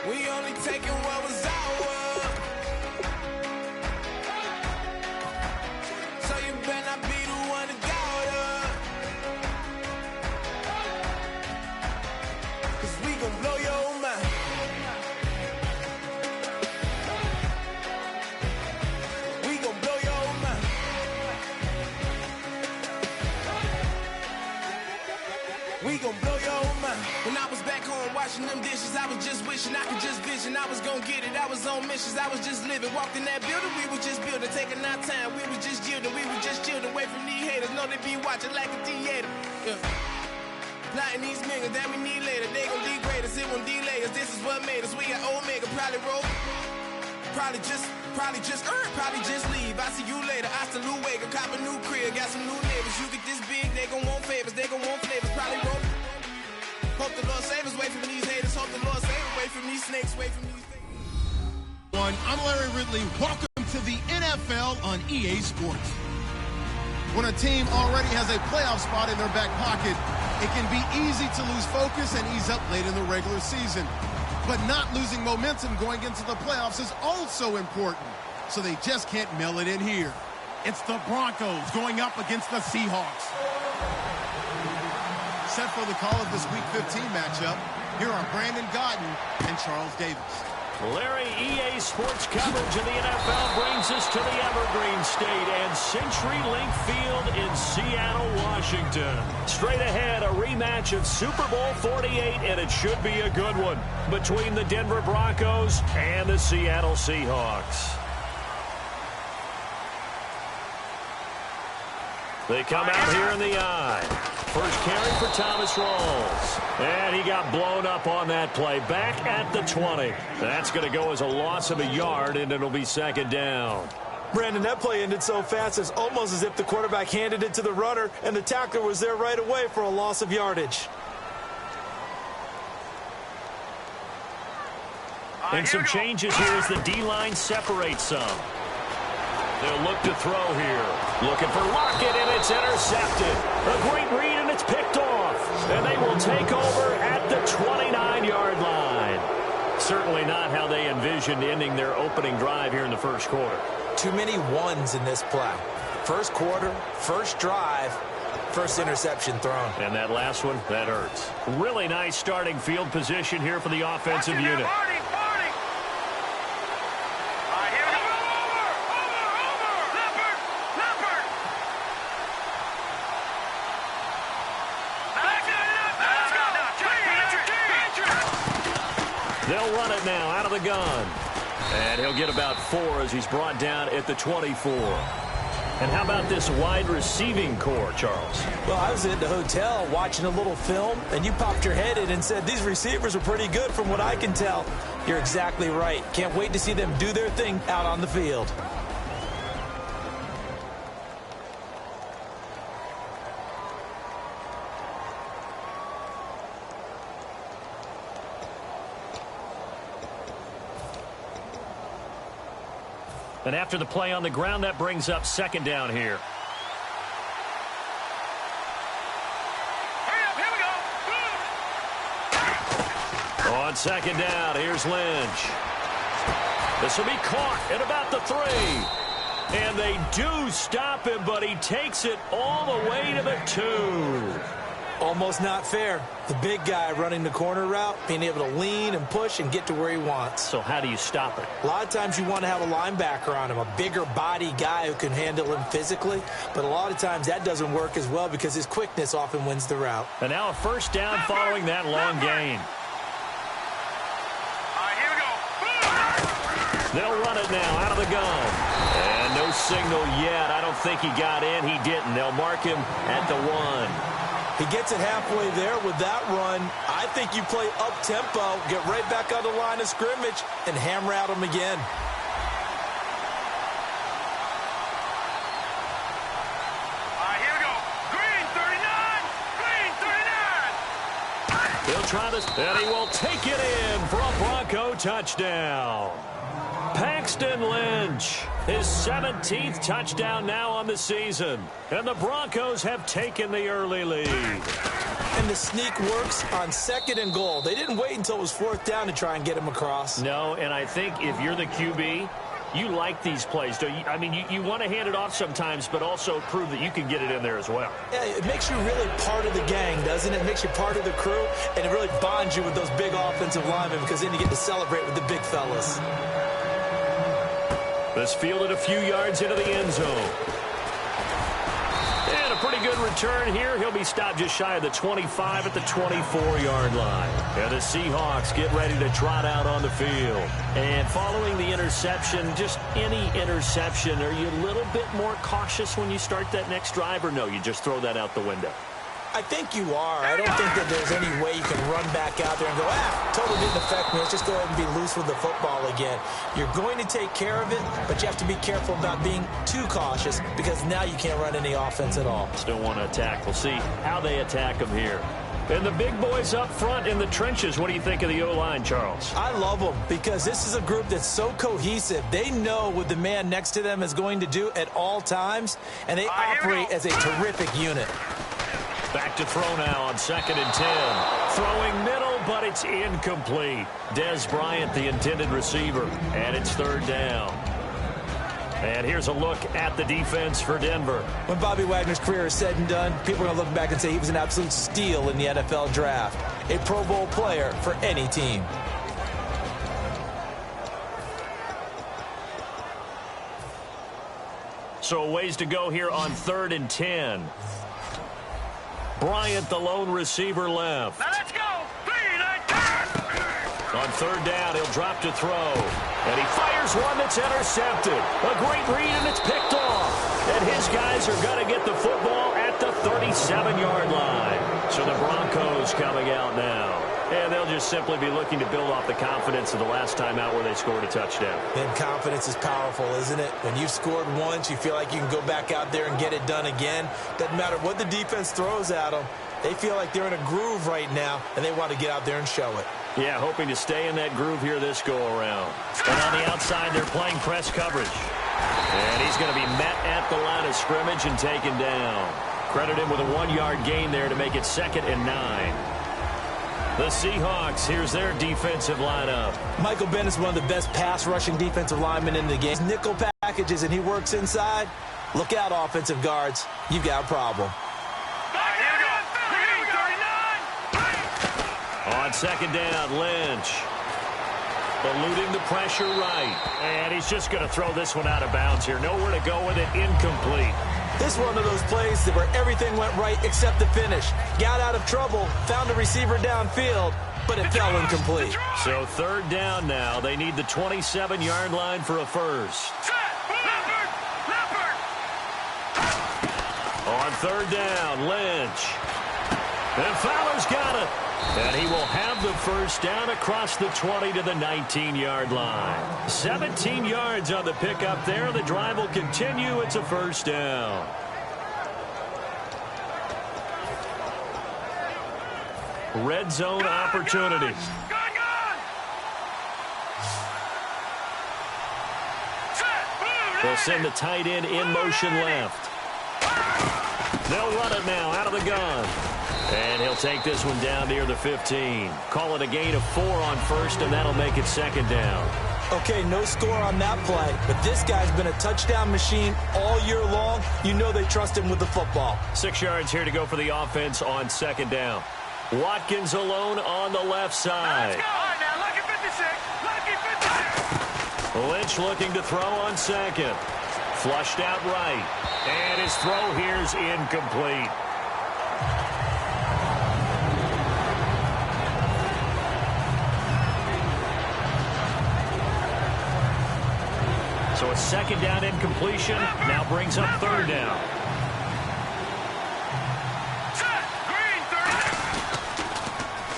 We only taking what was ours. So you better not be the one to doubt us. 'Cause we gon' blow your mind. We gon' blow your mind. We gon' blow your mind. When I was back home washing them dishes, I was just wishing I could just vision. I was gon' get it, I was on missions, I was just living. Walked in that building, we was just building, taking our time. We was just yielding, we was just chilling. Away from these haters, know they be watching like a theater. Yeah. Plotting these niggas that we need later. They gon' degrade us, it won't delay us. This is what made us. We got Omega, probably roll. Probably just leave. I see you later. I salute Wake, cop a new crib, got some new neighbors. You get this big, they gon' want favors, they gon' want flavors. Probably roll. Hope the Lord save us, away from these haters. Hope the Lord save us, away from these snakes, away from these things. I'm Larry Ridley. Welcome to the NFL on EA Sports. When a team already has a playoff spot in their back pocket, it can be easy to lose focus and ease up late in the regular season. But not losing momentum going into the playoffs is also important, so they just can't mail it in here. It's the Broncos going up against the Seahawks. Set for the call of this Week 15 matchup, here are Brandon Godden and Charles Davis. Larry, EA Sports coverage of the NFL brings us to the Evergreen State and CenturyLink Field in Seattle, Washington. Straight ahead, a rematch of Super Bowl 48, and it should be a good one, between the Denver Broncos and the Seattle Seahawks. They come out here in the eye. First carry for Thomas Rawls. And he got blown up on that play. Back at the 20. That's going to go as a loss of a yard, and it'll be second down. Brandon, that play ended so fast, it's almost as if the quarterback handed it to the runner, and the tackler was there right away for a loss of yardage. And some changes here as the D-line separates some. They'll look to throw here. Looking for Lockett, and it's intercepted. A great read, and it's picked off. And they will take over at the 29-yard line. Certainly not how they envisioned ending their opening drive here in the first quarter. Too many ones in this play. First quarter, first drive, first interception thrown. And that last one, that hurts. Really nice starting field position here for the offensive unit. They'll run it now out of the gun. And he'll get about 4 as he's brought down at the 24. And how about this wide receiving core, Charles? Well, I was at the hotel watching a little film, and you popped your head in and said, these receivers are pretty good from what I can tell. You're exactly right. Can't wait to see them do their thing out on the field. And after the play on the ground, that brings up second down here. Here we go. On second down, here's Lynch. This will be caught at about the 3. And they do stop him, but he takes it all the way to the 2. Almost not fair. The big guy running the corner route, being able to lean and push and get to where he wants. So how do you stop it? A lot of times you want to have a linebacker on him, a bigger body guy who can handle him physically. But a lot of times that doesn't work as well because his quickness often wins the route. And now a first down following that long gain. Here we go. They'll run it now out of the gun. And no signal yet. I don't think he got in. He didn't. They'll mark him at the 1. He gets it halfway there with that run. I think you play up-tempo, get right back on the line of scrimmage, and hammer at him again. Here we go. Green 39. Green 39. He'll try this, and he will take it in for a Bronco touchdown. Paxton Lynch, his 17th touchdown now on the season. And the Broncos have taken the early lead. And the sneak works on 2nd and goal. They didn't wait until it was 4th down to try and get him across. No, and I think if you're the QB, you like these plays. I mean, you want to hand it off sometimes, but also prove that you can get it in there as well. Yeah, it makes you really part of the gang, doesn't it? It makes you part of the crew, and it really bonds you with those big offensive linemen because then you get to celebrate with the big fellas. This fielded a few yards into the end zone. And a pretty good return here. He'll be stopped just shy of the 25 at the 24-yard line. And the Seahawks get ready to trot out on the field. And following the interception, just any interception, are you a little bit more cautious when you start that next drive, or no, you just throw that out the window? I think you are. I don't think that there's any way you can run back out there and go, totally didn't affect me. Let's just go ahead and be loose with the football again. You're going to take care of it, but you have to be careful about being too cautious because now you can't run any offense at all. Still want to attack. We'll see how they attack them here. And the big boys up front in the trenches. What do you think of the O-line, Charles? I love them because this is a group that's so cohesive. They know what the man next to them is going to do at all times, and they operate as a terrific unit. Back to throw now on 2nd and 10. Throwing middle, but it's incomplete. Des Bryant, the intended receiver, and it's 3rd down. And here's a look at the defense for Denver. When Bobby Wagner's career is said and done, people are going to look back and say he was an absolute steal in the NFL draft. A Pro Bowl player for any team. So a ways to go here on 3rd and 10. Bryant, the lone receiver left. Now let's go. 3, 9, 10. On 3rd down, he'll drop to throw. And he fires one that's intercepted. A great read, and it's picked off. And his guys are going to get the football at the 37-yard line. So the Broncos coming out now. And they'll just simply be looking to build off the confidence of the last time out where they scored a touchdown. And confidence is powerful, isn't it? When you've scored once, you feel like you can go back out there and get it done again. Doesn't matter what the defense throws at them. They feel like they're in a groove right now, and they want to get out there and show it. Yeah, hoping to stay in that groove here this go-around. And on the outside, they're playing press coverage. And he's going to be met at the line of scrimmage and taken down. Credit him with a 1-yard gain there to make it 2nd and 9. The Seahawks, here's their defensive lineup. Michael Bennett's one of the best pass-rushing defensive linemen in the game. Nickel packages, and he works inside. Look out, offensive guards. You've got a problem. On 2nd down, Lynch. Eluding the pressure right. And he's just going to throw this one out of bounds here. Nowhere to go with it. Incomplete. This is one of those plays where everything went right except the finish. Got out of trouble, found a receiver downfield, but it fell incomplete. So 3rd down now. They need the 27-yard line for a first. On 3rd down, Lynch. And Fowler's got it. And he will have the first down across the 20 to the 19-yard line. 17 yards on the pickup there. The drive will continue. It's a first down. Red zone opportunity. They'll send the tight end in motion left. They'll run it now out of the gun. And he'll take this one down near the 15. Call it a gain of 4 on first, and that'll make it 2nd down. Okay, no score on that play, but this guy's been a touchdown machine all year long. You know they trust him with the football. 6 yards here to go for the offense on 2nd down. Watkins alone on the left side. Let's go. All right, now, lucky 56. Lucky 56. Lynch looking to throw on 2nd. Flushed out right. And his throw here's incomplete. So a 2nd down incompletion now brings up 3rd down.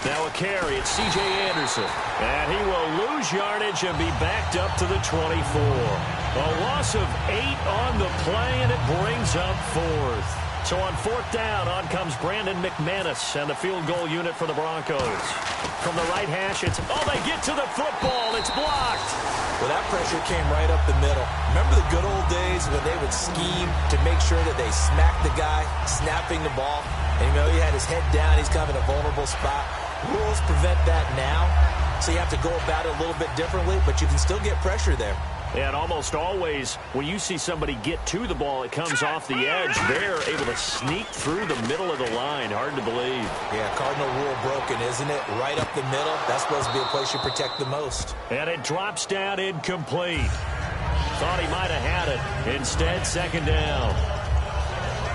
Now a carry, it's C.J. Anderson. And he will lose yardage and be backed up to the 24. A loss of 8 on the play, and it brings up 4th. So on 4th down, on comes Brandon McManus and the field goal unit for the Broncos. From the right hash, they get to the football. It's blocked. Well, that pressure came right up the middle. Remember the good old days when they would scheme to make sure that they smacked the guy snapping the ball? And, he had his head down. He's kind of in a vulnerable spot. Rules prevent that now, so you have to go about it a little bit differently, but you can still get pressure there. And almost always, when you see somebody get to the ball, it comes off the edge. They're able to sneak through the middle of the line. Hard to believe. Yeah, cardinal rule broken, isn't it? Right up the middle. That's supposed to be a place you protect the most. And it drops down incomplete. Thought he might have had it. Instead, 2nd down.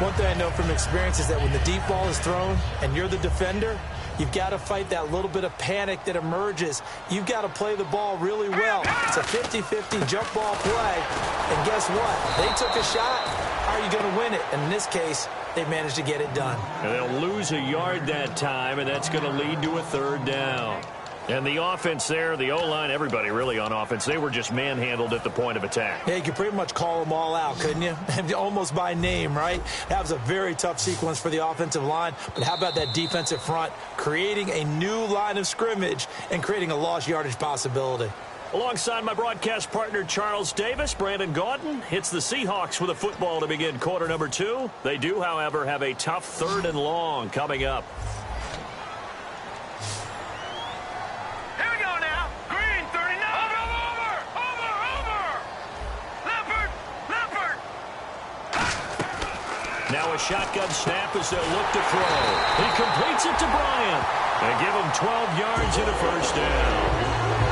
One thing I know from experience is that when the deep ball is thrown and you're the defender, you've got to fight that little bit of panic that emerges. You've got to play the ball really well. It's a 50-50 jump ball play. And guess what? They took a shot. How are you going to win it? And in this case, they managed to get it done. And they'll lose a yard that time, and that's going to lead to a 3rd down. And the offense there, the O-line, everybody really on offense, they were just manhandled at the point of attack. Yeah, you could pretty much call them all out, couldn't you? Almost by name, right? That was a very tough sequence for the offensive line. But how about that defensive front creating a new line of scrimmage and creating a lost yardage possibility? Alongside my broadcast partner, Charles Davis, Brandon Gaudin hits the Seahawks with a football to begin quarter number 2. They do, however, have a tough 3rd and long coming up. Now a shotgun snap as they'll look to throw. He completes it to Bryant. They give him 12 yards and a 1st down.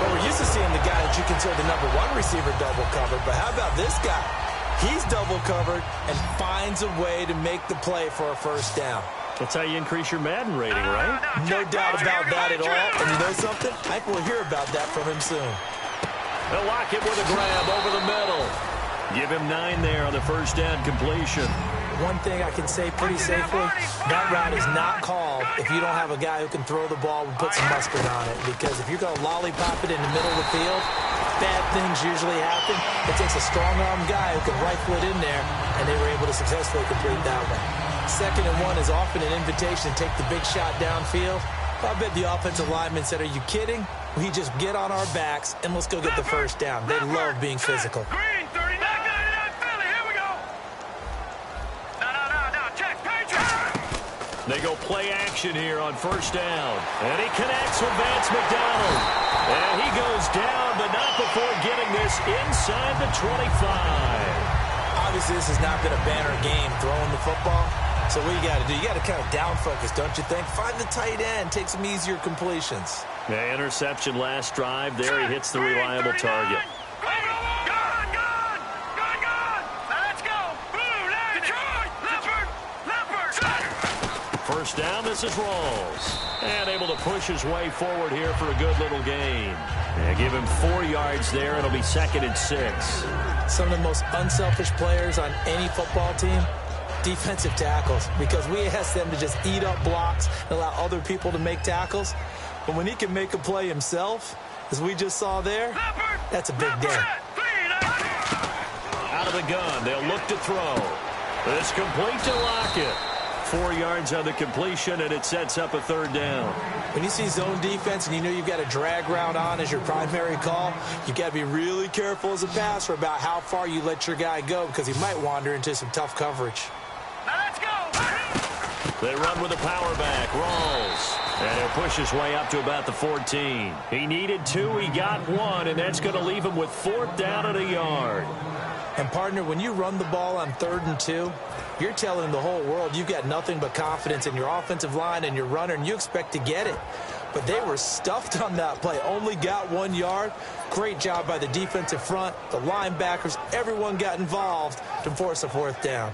Well, we're used to seeing the guy that you consider the number 1 receiver double covered, but how about this guy? He's double covered and finds a way to make the play for a 1st down. That's how you increase your Madden rating, right? No doubt about that at all. And you know something? I think we'll hear about that from him soon. They'll lock it with a grab over the middle. Give him 9 there on the 1st down completion. One thing I can say pretty safely, that route is not called if you don't have a guy who can throw the ball and put some mustard on it. Because if you're going to lollipop it in the middle of the field, bad things usually happen. It takes a strong-arm guy who can rifle it in there, and they were able to successfully complete that one. 2nd and 1 is often an invitation to take the big shot downfield. I bet the offensive lineman said, are you kidding? We just get on our backs, and let's go get the 1st down. They love being physical. Green, 39. Here we go. No. Check. They go play action here on 1st down. And he connects with Vance McDonald. And he goes down, but not before getting this inside the 25. Obviously, this has not been a banner game throwing the football. So what you got to do, you got to kind of down focus, don't you think? Find the tight end, take some easier completions. Yeah, interception last drive. There he hits the reliable target. Let's go. Blue, Detroit. Leopard. 1st down, this is Rawls. And able to push his way forward here for a good little gain. And give him 4 yards there. It'll be 2nd and 6. Some of the most unselfish players on any football team, defensive tackles, because we ask them to just eat up blocks and allow other people to make tackles. But when he can make a play himself, as we just saw there, that's a big day. Out of the gun, they'll look to throw. It's complete to Lockett. 4 yards on the completion, and it sets up a 3rd down. When you see zone defense and you know you've got a drag route on as your primary call, you've got to be really careful as a passer about how far you let your guy go because he might wander into some tough coverage. Let's go. They run with a power back, Rawls. And he'll push his way up to about the 14. He needed 2, he got 1, and that's going to leave him with 4th down and a yard. And, partner, when you run the ball on 3rd and 2, you're telling the whole world you've got nothing but confidence in your offensive line and your runner, and you expect to get it. But they were stuffed on that play, only got 1 yard. Great job by the defensive front, the linebackers, everyone got involved to force a 4th down.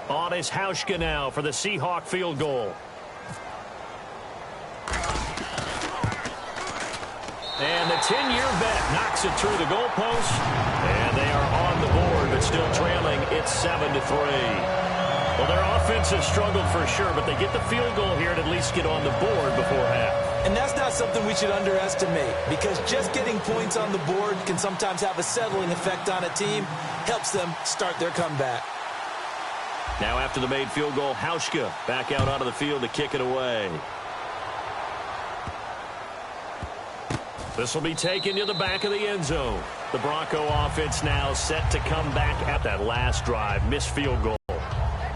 On is Hauschka now for the Seahawk field goal. And the 10-year vet knocks it through the goalpost. And they are on the board, but still trailing. It's 7-3. Well, their offense has struggled for sure, but they get the field goal here and at least get on the board before half. And that's not something we should underestimate, because just getting points on the board can sometimes have a settling effect on a team. Helps them start their comeback. Now after the made field goal, Hauschka back out onto the field to kick it away. This will be taken to the back of the end zone. The Bronco offense now set to come back at that last drive. Missed field goal.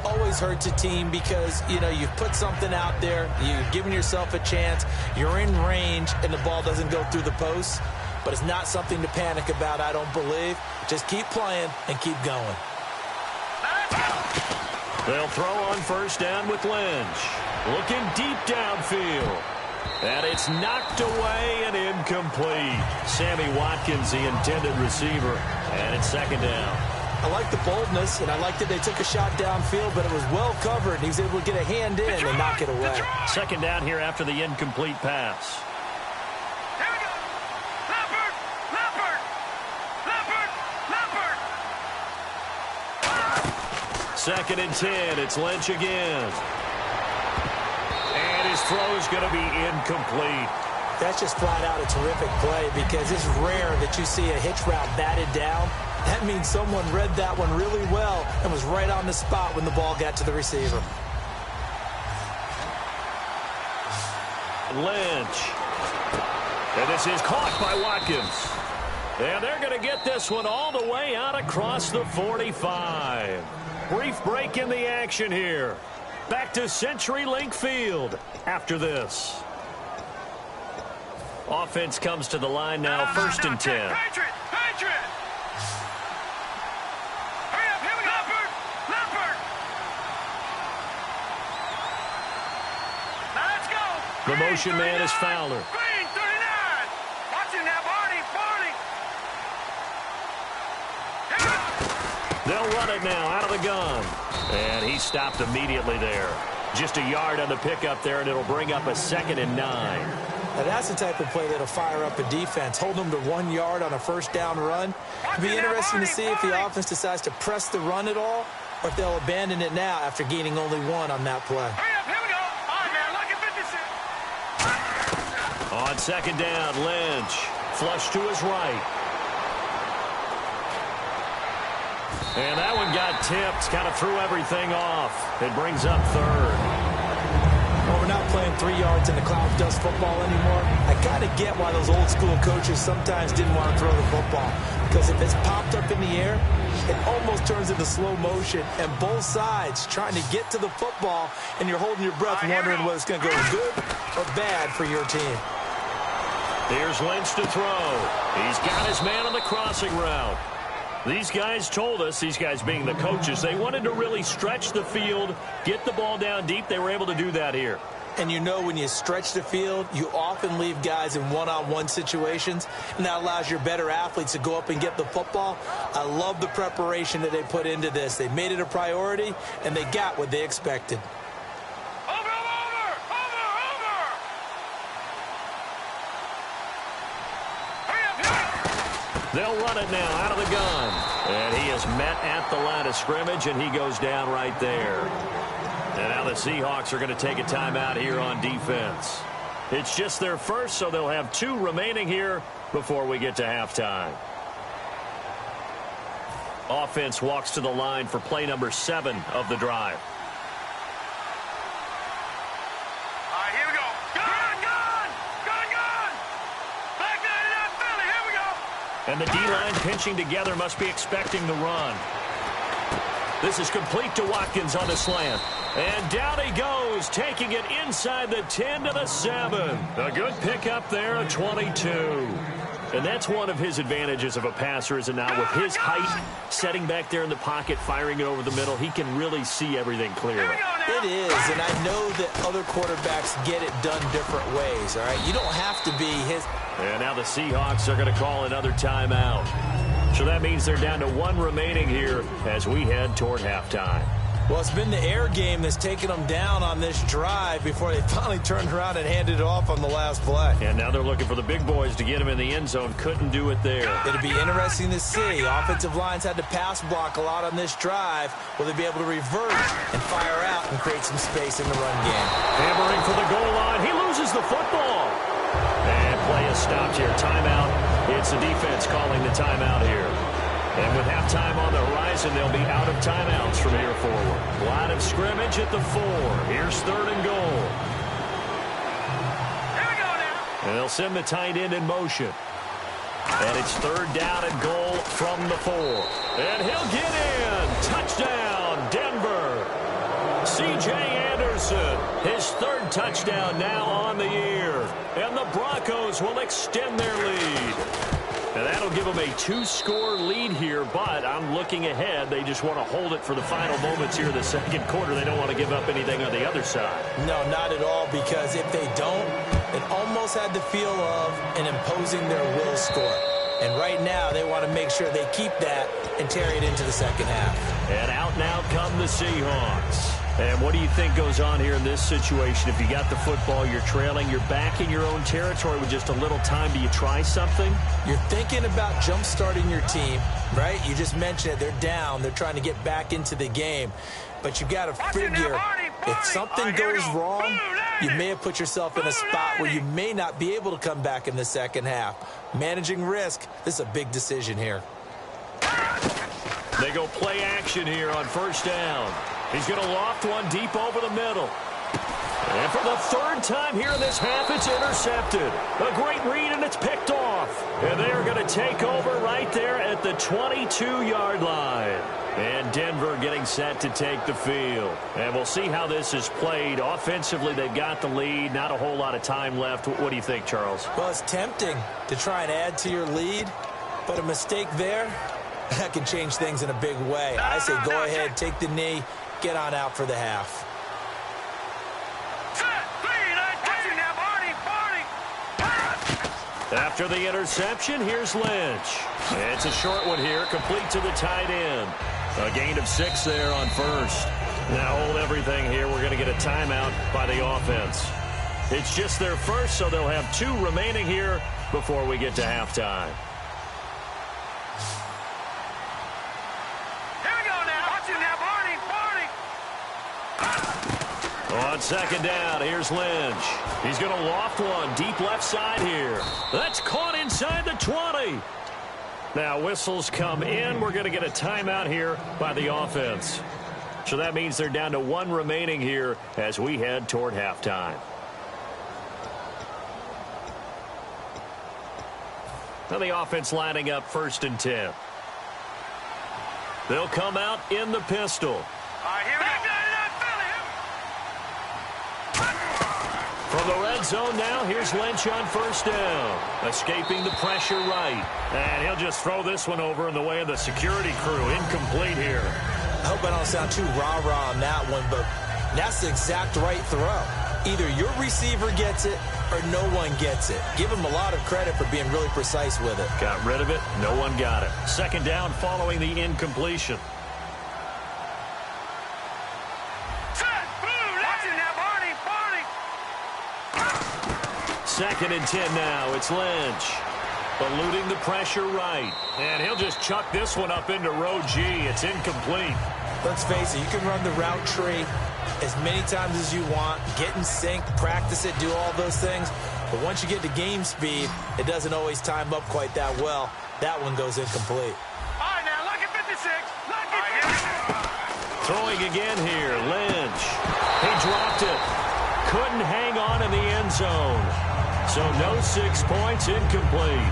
Always hurts a team because, you know, you've put something out there. You've given yourself a chance. You're in range, and the ball doesn't go through the posts. But it's not something to panic about, I don't believe. Just keep playing and keep going. They'll throw on first down with Lynch. Looking deep downfield. And it's knocked away and incomplete. Sammy Watkins, the intended receiver. And it's second down. I like the boldness, and I like that they took a shot downfield, but it was well covered. He was able to get a hand in and knock it away. Second down here after the incomplete pass. Here we go. Leopard, leopard, leopard, leopard. Second and 10. It's Lynch again. And his throw is going to be incomplete. That's just flat out a terrific play because it's rare that you see a hitch route batted down. That means someone read that one really well and was right on the spot when the ball got to the receiver. Lynch. And this is caught by Watkins. And they're going to get this one all the way out across the 45. Brief break in the action here. Back to CenturyLink Field after this. Offense comes to the line now, first and 10. Patriot, Patriot. Hurry up, here we go. Leopard, leopard. Now let's go. The motion man is Fowler. Green, 39. Watching now, Barney, Barney. They'll run it now out of the gun. And he stopped immediately there. Just a yard on the pickup there, and it'll bring up a 2nd and 9. Now that's the type of play that'll fire up a defense. Hold them to 1 yard on a first down run. It'll be interesting to see if the offense decides to press the run at all or if they'll abandon it now after gaining only 1 on that play. Hurry up, here we go. All right, man, look at 56. On second down, Lynch. Flush to his right. And that one got tipped, kind of threw everything off. It brings up third. Well, we're not playing 3 yards in the cloud dust football anymore. I kind of get why those old school coaches sometimes didn't want to throw the football. Because if it's popped up in the air, it almost turns into slow motion. And both sides trying to get to the football, and you're holding your breath wondering whether it's going to go good or bad for your team. Here's Lynch to throw. He's got his man on the crossing route. These guys told us, these guys being the coaches, they wanted to really stretch the field, get the ball down deep. They were able to do that here. And you know when you stretch the field, you often leave guys in one-on-one situations, and that allows your better athletes to go up and get the football. I love the preparation that they put into this. They made it a priority, and they got what they expected. Over. Hurry up, hurry up. They'll run it now out of the gun. And he is met at the line of scrimmage, and he goes down right there. And now the Seahawks are going to take a timeout here on defense. It's just their first, so they'll have 2 remaining here before we get to halftime. Offense walks to the line for play number 7 of the drive. All right, here we go. Gun. Back 99 Philly, here we go. And the D-line pinching together must be expecting the run. This is complete to Watkins on the slant. And down he goes, taking it inside the 10 to the 7. A good pickup there, a 22. And that's one of his advantages of a passer, is now with his height, setting back there in the pocket, firing it over the middle, he can really see everything clearly. It is, and I know that other quarterbacks get it done different ways, all right? You don't have to be his. And now the Seahawks are going to call another timeout. So that means they're down to 1 remaining here as we head toward halftime. Well, it's been the air game that's taken them down on this drive before they finally turned around and handed it off on the last play. And now they're looking for the big boys to get him in the end zone. Couldn't do it there. It'll be interesting to see. Offensive lines had to pass block a lot on this drive. Will they be able to revert and fire out and create some space in the run game? Hammering for the goal line. He loses the football. And play is stopped here. Timeout. It's the defense calling the timeout here. And with halftime on the horizon, they'll be out of timeouts from here forward. Line of scrimmage at the 4. Here's 3rd and goal. Here we go now. And they'll send the tight end in motion. And it's 3rd down and goal from the 4. And he'll get in. Touchdown, Denver. C.J. Anderson, his 3rd touchdown now on the year. And the Broncos will extend their lead. And that'll give them a 2-score lead here, but I'm looking ahead. They just want to hold it for the final moments here in the second quarter. They don't want to give up anything on the other side. No, not at all, because if they don't, it almost had the feel of an imposing their will score. And right now, they want to make sure they keep that and carry it into the second half. And out now come the Seahawks. And what do you think goes on here in this situation? If you got the football, you're trailing, you're back in your own territory with just a little time. Do you try something? You're thinking about jump-starting your team, right? You just mentioned it. They're down. They're trying to get back into the game. But you got to figure if something goes wrong, you may have put yourself in a spot where you may not be able to come back in the second half. Managing risk, this is a big decision here. They go play action here on 1st down. He's going to loft one deep over the middle. And for the 3rd time here in this half, it's intercepted. A great read, and it's picked off. And they are going to take over right there at the 22-yard line. And Denver getting set to take the field. And we'll see how this is played. Offensively, they've got the lead. Not a whole lot of time left. What do you think, Charles? Well, it's tempting to try and add to your lead, but a mistake there, that can change things in a big way. I say go ahead, take the knee, get on out for the half. After the interception, here's Lynch. It's a short one here, complete to the tight end. A gain of 6 there on 1st. Now hold everything here. We're going to get a timeout by the offense. It's just their 1st, so they'll have 2 remaining here before we get to halftime. On 2nd down, here's Lynch. He's going to loft one deep left side here. That's caught inside the 20. Now whistles come in. We're going to get a timeout here by the offense. So that means they're down to 1 remaining here as we head toward halftime. Now the offense lining up 1st and 10. They'll come out in the pistol. Here we go. From the red zone now, here's Lynch on 1st down. Escaping the pressure right. And he'll just throw this one over in the way of the security crew. Incomplete here. I hope I don't sound too rah-rah on that one, but that's the exact right throw. Either your receiver gets it or no one gets it. Give him a lot of credit for being really precise with it. Got rid of it. No one got it. 2nd down following the incompletion. Second and 10 now. It's Lynch. Eluding the pressure right. And he'll just chuck this one up into row G. It's incomplete. Let's face it, you can run the route tree as many times as you want, get in sync, practice it, do all those things. But once you get to game speed, it doesn't always time up quite that well. That one goes incomplete. All right, now, look at 56. Look at Throwing again here, Lynch. He dropped it. Couldn't hang on in the end zone. So no 6 points, incomplete.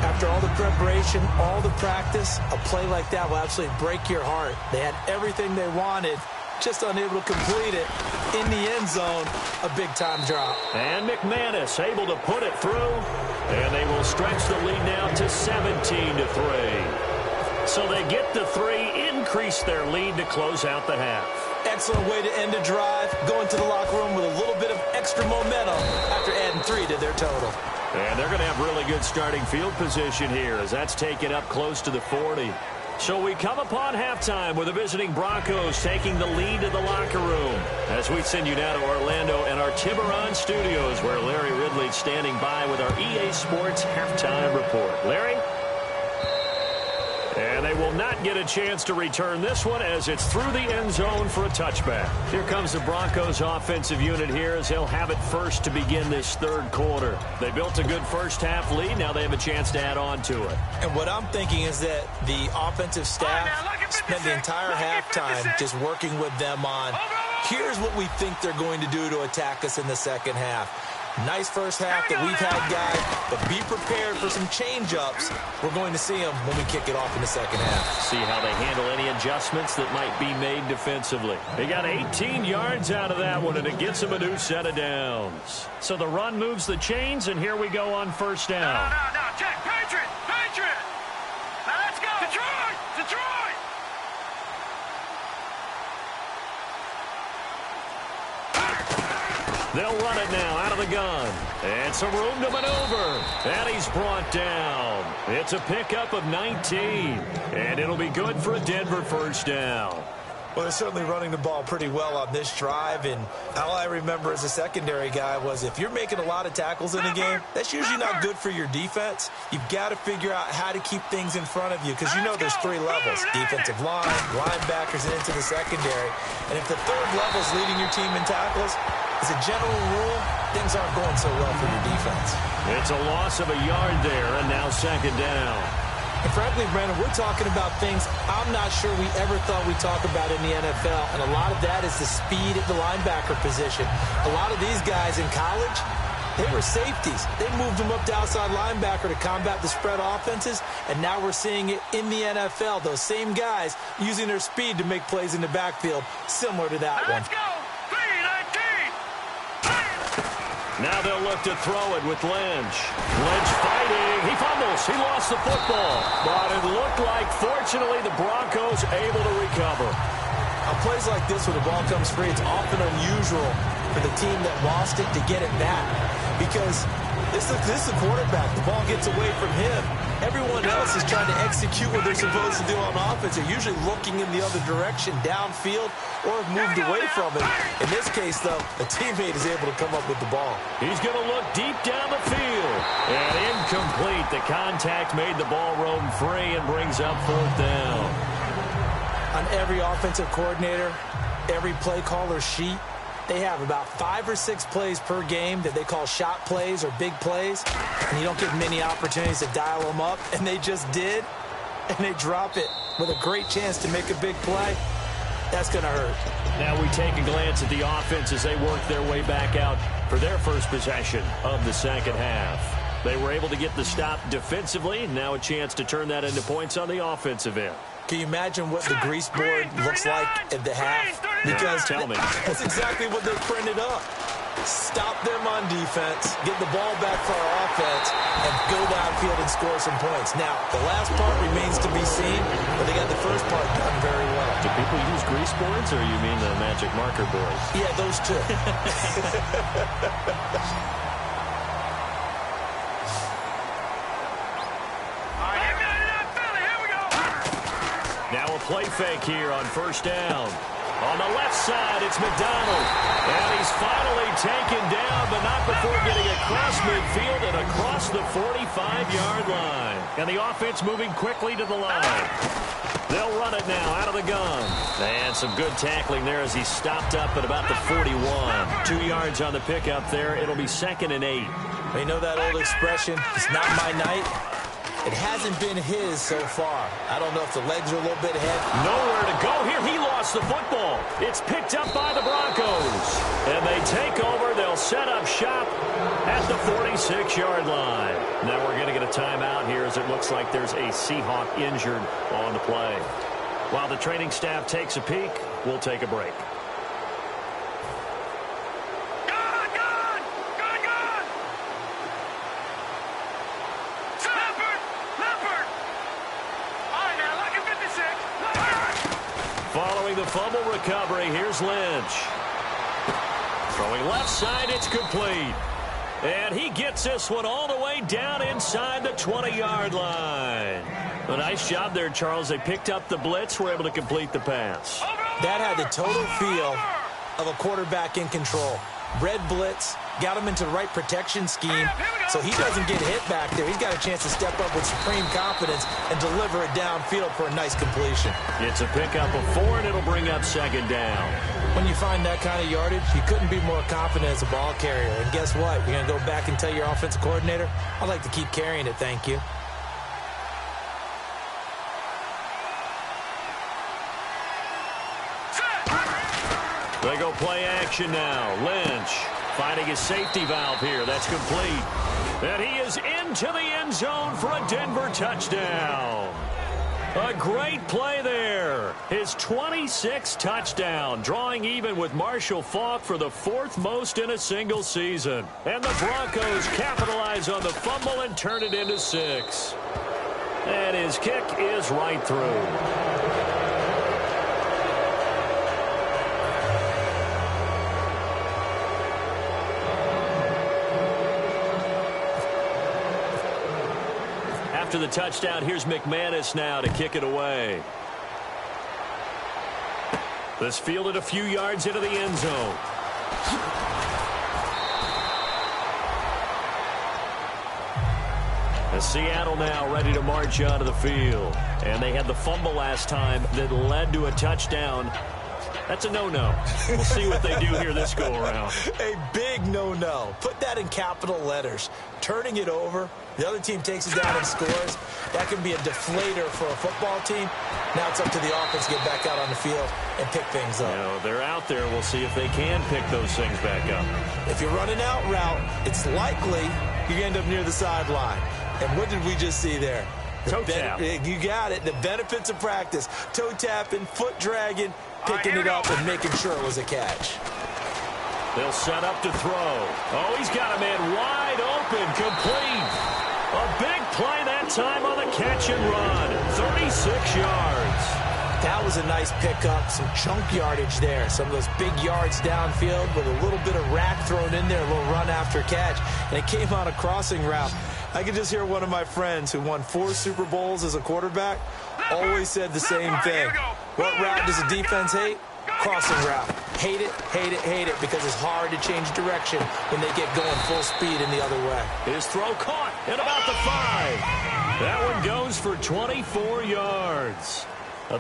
After all the preparation, all the practice, a play like that will absolutely break your heart. They had everything they wanted, just unable to complete it. In the end zone, a big-time drop. And McManus able to put it through. And they will stretch the lead now to 17-3. So they get the 3, increase their lead to close out the half. Excellent way to end a drive. Go into the locker room with a little bit of extra momentum after adding 3 to their total. And they're going to have really good starting field position here as that's taken up close to the 40. So we come upon halftime with the visiting Broncos taking the lead to the locker room. As we send you now to Orlando and our Tiburon studios where Larry Ridley's standing by with our EA Sports halftime report. Larry? And they will not get a chance to return this one as it's through the end zone for a touchback. Here comes the Broncos offensive unit here as they'll have it first to begin this third quarter. They built a good first half lead. Now they have a chance to add on to it. And what I'm thinking is that the offensive staff spent the entire halftime just working with them on, here's what we think they're going to do to attack us in the second half. Nice first half that we've had, guys, but be prepared for some change-ups. We're going to see them when we kick it off in the second half. See how they handle any adjustments that might be made defensively. They got 18 yards out of that one, and it gets them a new set of downs. So the run moves the chains, and here we go on first down. No, check, Patriot! Now let's go! Detroit! They'll run it now out of the gun. And some room to maneuver. And he's brought down. It's a pickup of 19. And it'll be good for a Denver first down. Well, they're certainly running the ball pretty well on this drive, and all I remember as a secondary guy was if you're making a lot of tackles in a game, that's usually not good for your defense. You've got to figure out how to keep things in front of you because you know there's three levels, defensive line, linebackers, and into the secondary. And if the third level is leading your team in tackles, as a general rule, things aren't going so well for your defense. It's a loss of a yard there, and now second down. And frankly, Brandon, we're talking about things I'm not sure we ever thought we'd talk about in the NFL, and a lot of that is the speed at the linebacker position. A lot of these guys in college, they were safeties. They moved them up to outside linebacker to combat the spread offenses, and now we're seeing it in the NFL. Those same guys using their speed to make plays in the backfield, similar to that one. Let's go! 3-19! Now they'll look to throw it with Lynch. Lynch fighting. He fumbles. He lost the football. But it looked like, fortunately, the Broncos able to recover. On plays like this, when the ball comes free, it's often unusual for the team that lost it to get it back. Because this is the quarterback. The ball gets away from him. Everyone else is trying to execute what they're supposed to do on offense. They're usually looking in the other direction, downfield, or have moved away from it. In this case, though, a teammate is able to come up with the ball. He's going to look deep down the field. And incomplete. The contact made the ball roam free and brings up fourth down. On every offensive coordinator, every play caller sheet, they have about 5 or 6 plays per game that they call shot plays or big plays, and you don't get many opportunities to dial them up, and they just did, and they drop it with a great chance to make a big play. That's going to hurt. Now we take a glance at the offense as they work their way back out for their first possession of the second half. They were able to get the stop defensively. Now a chance to turn that into points on the offensive end. Can you imagine what the grease board looks like at the half? Because tell me. That's exactly what they printed up. Stop them on defense, get the ball back for our offense, and go downfield and score some points. Now, the last part remains to be seen, but they got the first part done very well. Do people use grease boards, or you mean the magic marker boards? Yeah, those two. Now a play fake here on first down. On the left side, it's McDonald. And he's finally taken down, but not before getting across midfield and across the 45-yard line. And the offense moving quickly to the line. They'll run it now out of the gun. And some good tackling there as he stopped up at about the 41. 2 yards on the pickup there. It'll be 2nd and 8. You know that old expression, it's not my night? It hasn't been his so far. I don't know if the legs are a little bit ahead. Nowhere to go here. He lost the football. It's picked up by the Broncos. And they take over. They'll set up shop at the 46-yard line. Now we're going to get a timeout here as it looks like there's a Seahawk injured on the play. While the training staff takes a peek, we'll take a break. Following the fumble recovery, here's Lynch. Throwing left side, it's complete. And he gets this one all the way down inside the 20-yard line. A nice job there, Charles. They picked up the blitz, were able to complete the pass. That had the total feel of a quarterback in control. Red blitz, got him into the right protection scheme so he doesn't get hit back there. He's got a chance to step up with supreme confidence and deliver it downfield for a nice completion. It's a pickup of 4, and it'll bring up 2nd down. When you find that kind of yardage, you couldn't be more confident as a ball carrier. And guess what? You're going to go back and tell your offensive coordinator, I'd like to keep carrying it, thank you. They go play action now. Lynch finding his safety valve here. That's complete. And he is into the end zone for a Denver touchdown. A great play there. His 26th touchdown, drawing even with Marshall Faulk for the 4th most in a single season. And the Broncos capitalize on the fumble and turn it into 6. And his kick is right through. After the touchdown, here's McManus now to kick it away. This fielded a few yards into the end zone. And Seattle now ready to march onto the field. And they had the fumble last time that led to a touchdown. That's a no-no. We'll see what they do here this go-around. A big no-no. Put that in capital letters. Turning it over, the other team takes it down and scores. That can be a deflator for a football team. Now it's up to the offense to get back out on the field and pick things up. You know, they're out there. We'll see if they can pick those things back up. If you're running out route, it's likely you end up near the sideline. And what did we just see there? Toe tap. You got it. The benefits of practice. Toe tapping, foot dragging, picking it up and making sure it was a catch. They'll set up to throw. Oh, he's got a man wide open, complete. A big play that time on the catch and run. 36 yards. That was a nice pickup, some chunk yardage there. Some of those big yards downfield with a little bit of rack thrown in there, a little run after catch. And it came on a crossing route. I could just hear one of my friends who won 4 Super Bowls as a quarterback always said the same thing. What route does a defense hate? Crossing route. Hate it, hate it, hate it, because it's hard to change direction when they get going full speed in the other way. His throw caught at about the 5. That one goes for 24 yards.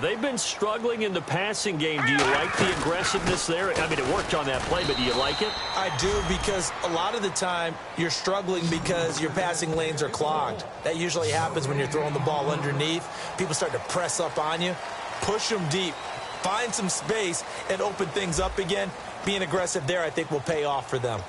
They've been struggling in the passing game. Do you like the aggressiveness there? I mean, it worked on that play, but do you like it? I do, because a lot of the time you're struggling because your passing lanes are clogged. That usually happens when you're throwing the ball underneath. People start to press up on you. Push them deep. Find some space and open things up again. Being aggressive there, I think, will pay off for them.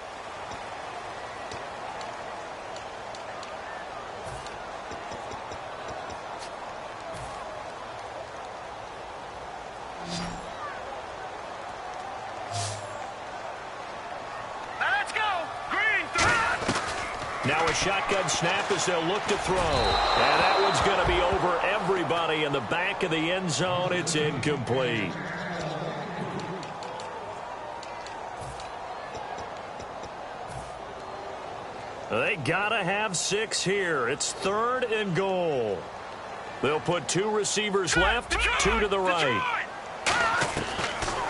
Now a shotgun snap as they'll look to throw. And that one's going to be over everybody in the back of the end zone. It's incomplete. They got to have 6 here. It's 3rd and goal. They'll put 2 receivers left, 2 to the right.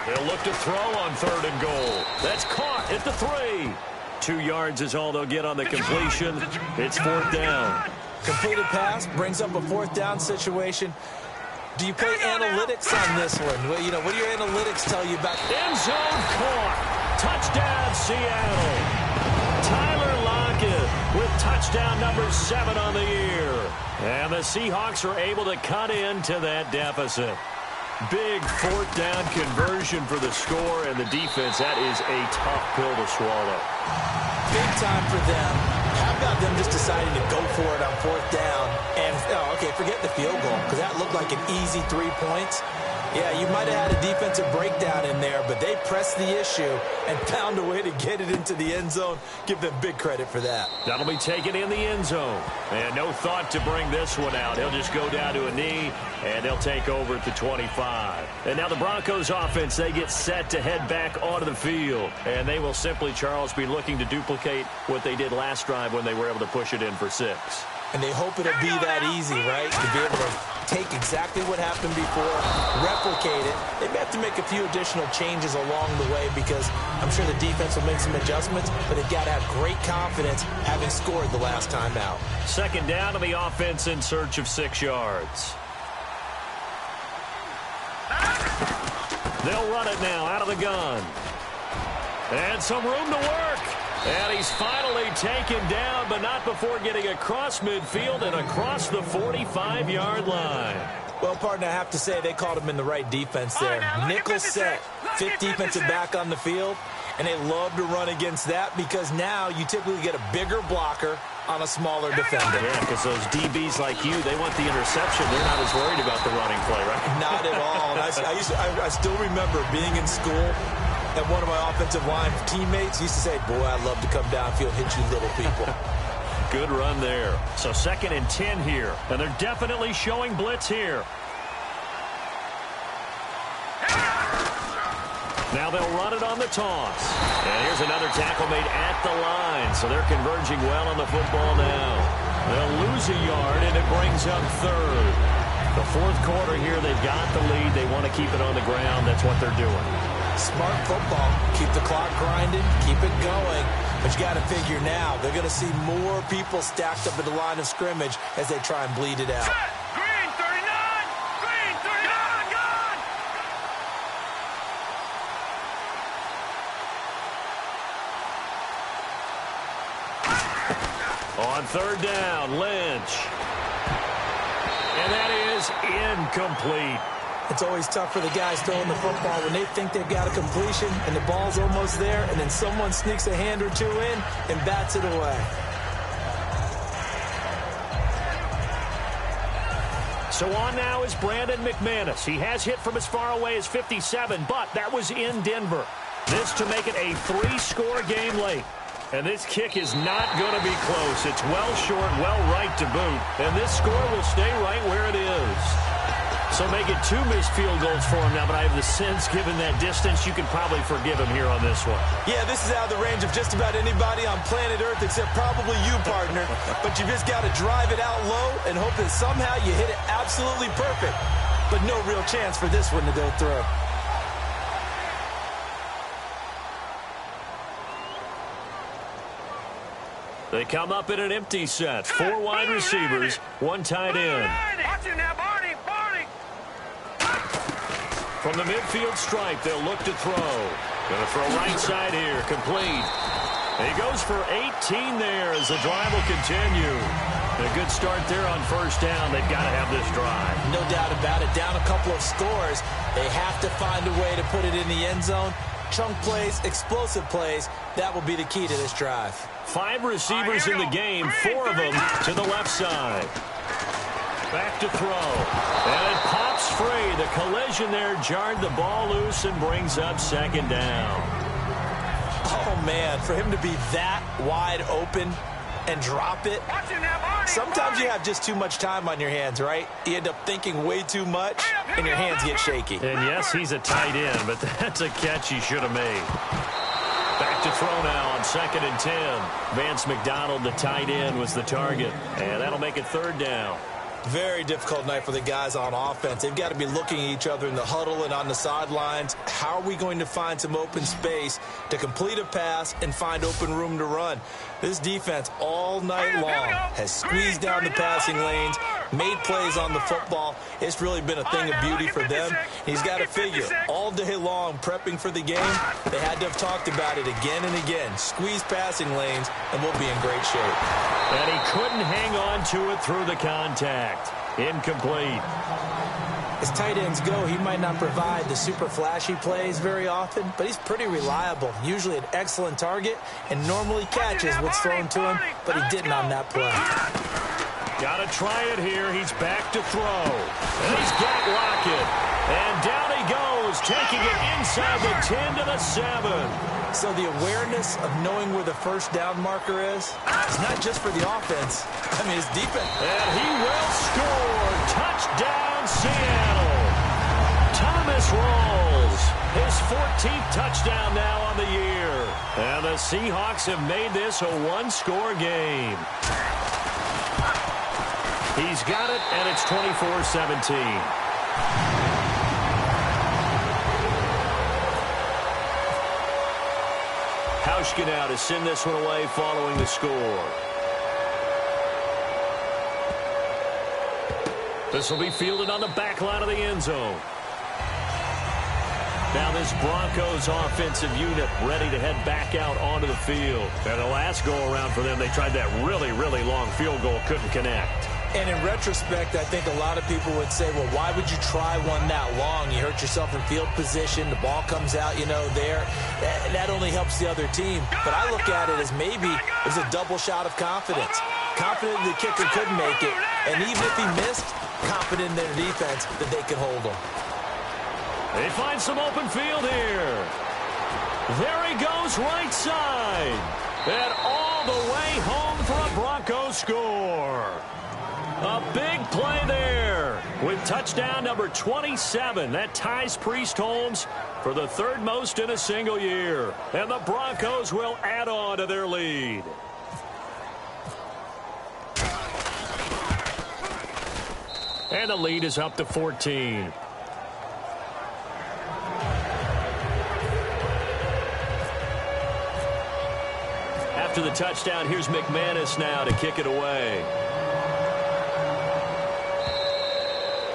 They'll look to throw on 3rd and goal. That's caught at the 3. 2 yards is all they'll get on the completion. It's 4th down. Completed pass brings up a 4th down situation. Do you play analytics on this one? Well, you know, what do your analytics tell you about? End zone caught. Touchdown, Seattle. Tyler Lockett with touchdown number 7 on the year. And the Seahawks are able to cut into that deficit. Big 4th down conversion for the score, and the defense, that is a tough pill to swallow. Big time for them. How about them just deciding to go for it on 4th down? And, okay, forget the field goal, because that looked like an easy 3 points. Yeah, you might have had a defensive breakdown in there, but they pressed the issue and found a way to get it into the end zone. Give them big credit for that. That'll be taken in the end zone. And no thought to bring this one out. He'll just go down to a knee, and they'll take over at the 25. And now the Broncos offense, they get set to head back onto the field. And they will simply, Charles, be looking to duplicate what they did last drive when they were able to push it in for 6. And they hope it'll be that easy, right? To be able to take exactly what happened before, replicate it. They may have to make a few additional changes along the way because I'm sure the defense will make some adjustments, but they've got to have great confidence having scored the last time out. Second down to the offense in search of 6 yards. They'll run it now out of the gun. And some room to work. And he's finally taken down, but not before getting across midfield and across the 45-yard line. Well, partner, I have to say they called him in the right defense there. Nickel set, fifth defensive back on the field, and they love to run against that because now you typically get a bigger blocker on a smaller defender. Yeah, because those DBs like you, they want the interception. They're not as worried about the running play, right? Not at all. I still remember being in school, and one of my offensive line teammates used to say, boy, I'd love to come downfield, hit you little people. Good run there. So 2nd and 10 here, and they're definitely showing blitz here. Now they'll run it on the toss. And here's another tackle made at the line, so they're converging well on the football now. They'll lose a yard, and it brings up 3rd. The 4th quarter here, they've got the lead. They want to keep it on the ground. That's what they're doing. Smart football. Keep the clock grinding. Keep it going. But you got to figure now, they're going to see more people stacked up at the line of scrimmage as they try and bleed it out. Green 39! Green 39! Gone! On 3rd down, Lynch. And that is incomplete. It's always tough for the guys throwing the football when they think they've got a completion and the ball's almost there, and then someone sneaks a hand or two in and bats it away. So on now is Brandon McManus. He has hit from as far away as 57, but that was in Denver. This to make it a 3-score game late. And this kick is not going to be close. It's well short, well right to boot. And this score will stay right where it is. So make it 2 missed field goals for him now, but I have the sense, given that distance, you could probably forgive him here on this one. Yeah, this is out of the range of just about anybody on planet Earth except probably you, partner. But you just got to drive it out low and hope that somehow you hit it absolutely perfect. But no real chance for this one to go through. They come up in an empty set. 4 wide receivers, 1 tight end. Watch it now, Barney! Barney! From the midfield stripe, they'll look to throw. Going to throw right side here, complete. He goes for 18 there as the drive will continue. A good start there on 1st down. They've got to have this drive. No doubt about it. Down a couple of scores. They have to find a way to put it in the end zone. Chunk plays, explosive plays. That will be the key to this drive. 5 receivers in the game, 4 of them to the left side. Back to throw. And it pops free. The collision there jarred the ball loose and brings up 2nd down. Oh, man, for him to be that wide open and drop it. Sometimes you have just too much time on your hands, right? You end up thinking way too much, and your hands get shaky. And yes, he's a tight end, but that's a catch he should have made. Back to throw now on 2nd and 10. Vance McDonald, the tight end, was the target. And that'll make it 3rd down. Very difficult night for the guys on offense. They've got to be looking at each other in the huddle and on the sidelines. How are we going to find some open space to complete a pass and find open room to run? This defense all night long has squeezed down the passing lanes, made plays on the football. It's really been a thing of beauty for them. He's got to figure all day long prepping for the game. They had to have talked about it again and again. Squeeze passing lanes, and we'll be in great shape. And he couldn't hang on to it through the contact. Incomplete. As tight ends go, he might not provide the super flashy plays very often, but he's pretty reliable, usually an excellent target, and normally catches what's thrown to him, but he didn't on that play. Got to try it here. He's back to throw. And he's got Lockett. And down he goes, taking it inside the 10 to the 7. So the awareness of knowing where the 1st down marker is not just for the offense. I mean, it's defense. And he will score. Touchdown, Seattle. Thomas Rawls. His 14th touchdown now on the year. And the Seahawks have made this a 1-score game. He's got it, and it's 24-17. Hauschka now to send this one away following the score. This will be fielded on the back line of the end zone. Now this Broncos offensive unit ready to head back out onto the field. And the last go-around for them, they tried that really, really long field goal, couldn't connect. And in retrospect, I think a lot of people would say, well, why would you try one that long? You hurt yourself in field position. The ball comes out, there. That only helps the other team. But I look at it as maybe it was a double shot of confidence. Confident the kicker could make it. And even if he missed, confident in their defense that they could hold him. They find some open field here. There he goes right side. And all the way home for a Broncos score. A big play there with touchdown number 27. That ties Priest Holmes for the third most in a single year. And the Broncos will add on to their lead. And the lead is up to 14. After the touchdown, here's McManus now to kick it away.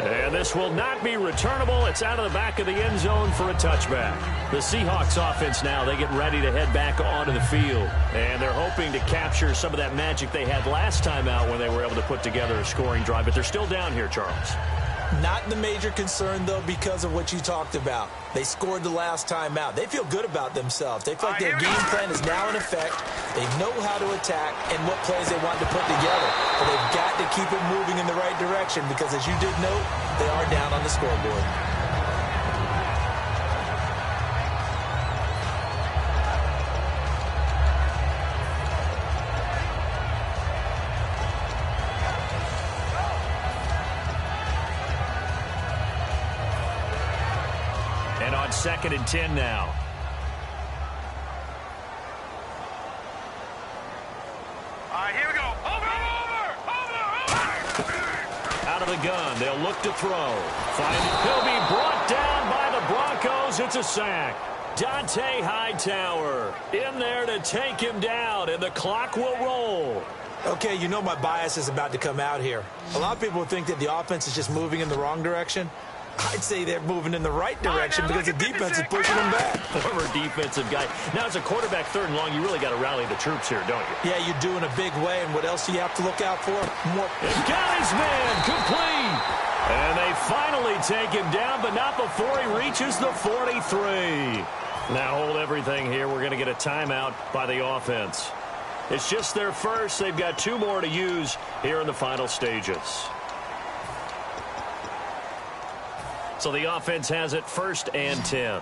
And this will not be returnable. It's out of the back of the end zone for a touchback. The Seahawks offense now, they get ready to head back onto the field. And they're hoping to capture some of that magic they had last time out when they were able to put together a scoring drive. But they're still down here, Charles. Not the major concern, though, because of what you talked about. They scored the last time out. They feel good about themselves. They feel like their game plan is now in effect. They know how to attack and what plays they want to put together. But they've got to keep it moving in the right direction because, as you did note, they are down on the scoreboard. And on 2nd and 10 now. All right, here we go. Over. Out of the gun, they'll look to throw. He'll be brought down by the Broncos. It's a sack. Dante Hightower in there to take him down, and the clock will roll. Okay, you know my bias is about to come out here. A lot of people think that the offense is just moving in the wrong direction. I'd say they're moving in the right direction because the defense is pushing them back. Former defensive guy. Now, as a quarterback 3rd and long, you really got to rally the troops here, don't you? Yeah, you do in a big way. And what else do you have to look out for? More. He's got his man complete. And they finally take him down, but not before he reaches the 43. Now, hold everything here. We're going to get a timeout by the offense. It's just their first. They've got 2 more to use here in the final stages. So the offense has it 1st and 10.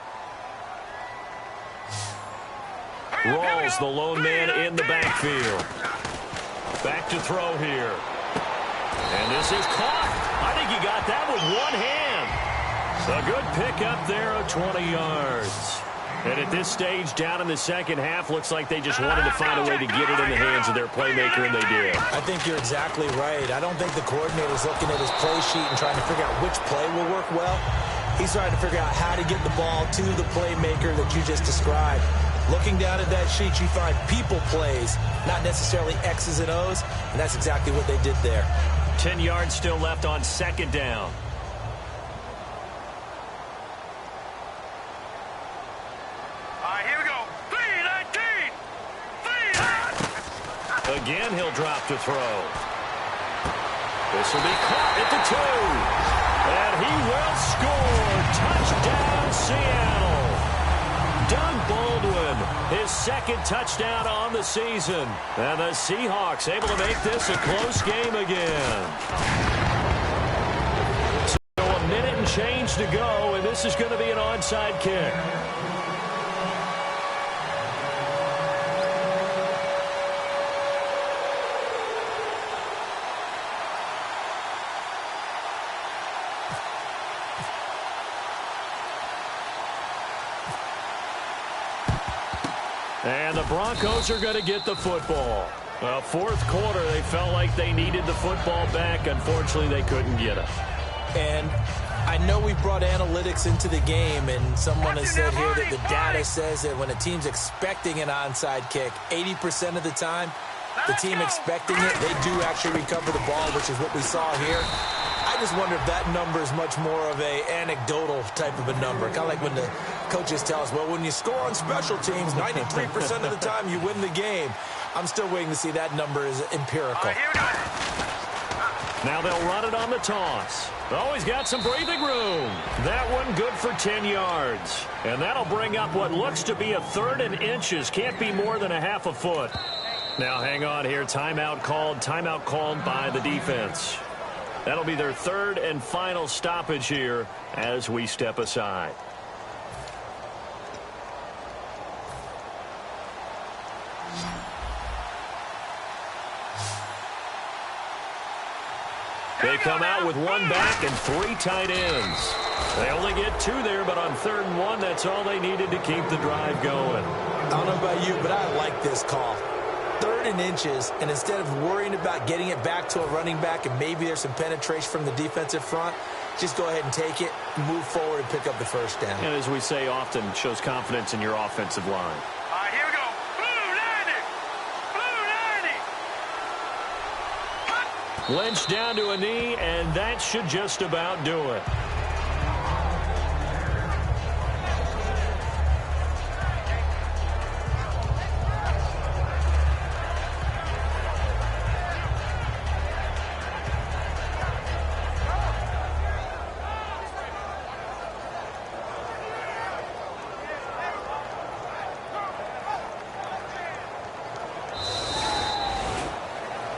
Rawls, the lone man in the backfield. Back to throw here. And this is caught. I think he got that with one hand. A good pickup there of 20 yards. And at this stage, down in the second half, looks like they just wanted to find a way to get it in the hands of their playmaker, and they did. I think you're exactly right. I don't think the coordinator's looking at his play sheet and trying to figure out which play will work well. He's trying to figure out how to get the ball to the playmaker that you just described. Looking down at that sheet, you find people plays, not necessarily X's and O's, and that's exactly what they did there. 10 yards still left on 2nd down. Again, he'll drop to throw. This will be caught at the 2. And he will score. Touchdown, Seattle. Doug Baldwin, his 2nd touchdown on the season. And the Seahawks able to make this a close game again. So a minute and change to go, and this is going to be an onside kick. And the Broncos are going to get the football. Well, fourth quarter, they felt like they needed the football back. Unfortunately, they couldn't get it. And I know we brought analytics into the game, and someone has said here that the data says that when a team's expecting an onside kick, 80% of the time, the team expecting it, they do actually recover the ball, which is what we saw here. I just wonder if that number is much more of a anecdotal type of a number. Kind of like when the coaches tell us, well, when you score on special teams, 93% of the time you win the game. I'm still waiting to see that number is empirical. Now they'll run it on the toss. Oh, he's got some breathing room. That one good for 10 yards. And that'll bring up what looks to be a 3rd and inches. Can't be more than a half a foot. Now hang on here. Timeout called by the defense. That'll be their 3rd and final stoppage here as we step aside. They come out with 1 back and 3 tight ends. They only get 2 there, but on 3rd and 1, that's all they needed to keep the drive going. I don't know about you, but I like this call. 3rd and inches, and instead of worrying about getting it back to a running back and maybe there's some penetration from the defensive front, just go ahead and take it, move forward, and pick up the first down. And as we say often, shows confidence in your offensive line. All right, here we go. Blue 90. Blue 90. Lynch down to a knee, and that should just about do it.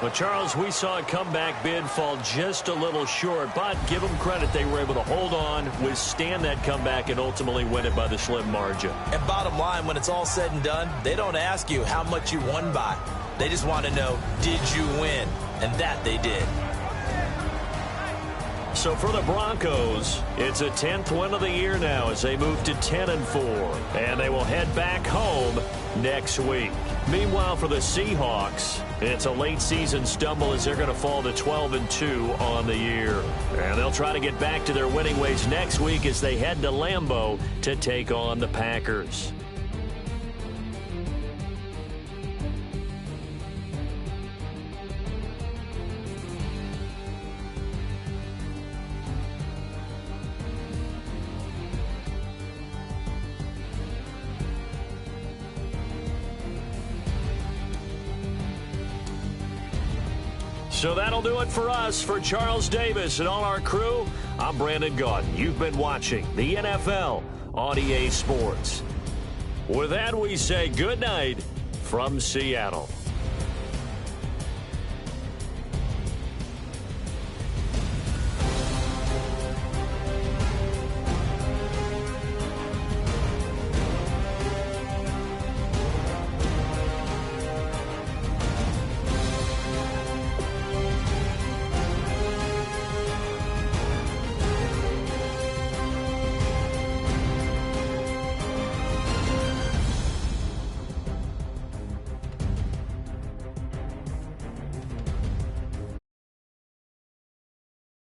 Well, Charles, we saw a comeback bid fall just a little short, but give them credit. They were able to hold on, withstand that comeback, and ultimately win it by the slim margin. And bottom line, when it's all said and done, they don't ask you how much you won by. They just want to know, did you win? And that they did. So for the Broncos, it's a 10th win of the year now as they move to 10-4, and they will head back home next week. Meanwhile, for the Seahawks, it's a late season stumble as they're going to fall to 12-2 on the year. And they'll try to get back to their winning ways next week as they head to Lambeau to take on the Packers. So that'll do it for us. For Charles Davis and all our crew, I'm Brandon Gaudin. You've been watching the NFL on EA Sports. With that, we say good night from Seattle.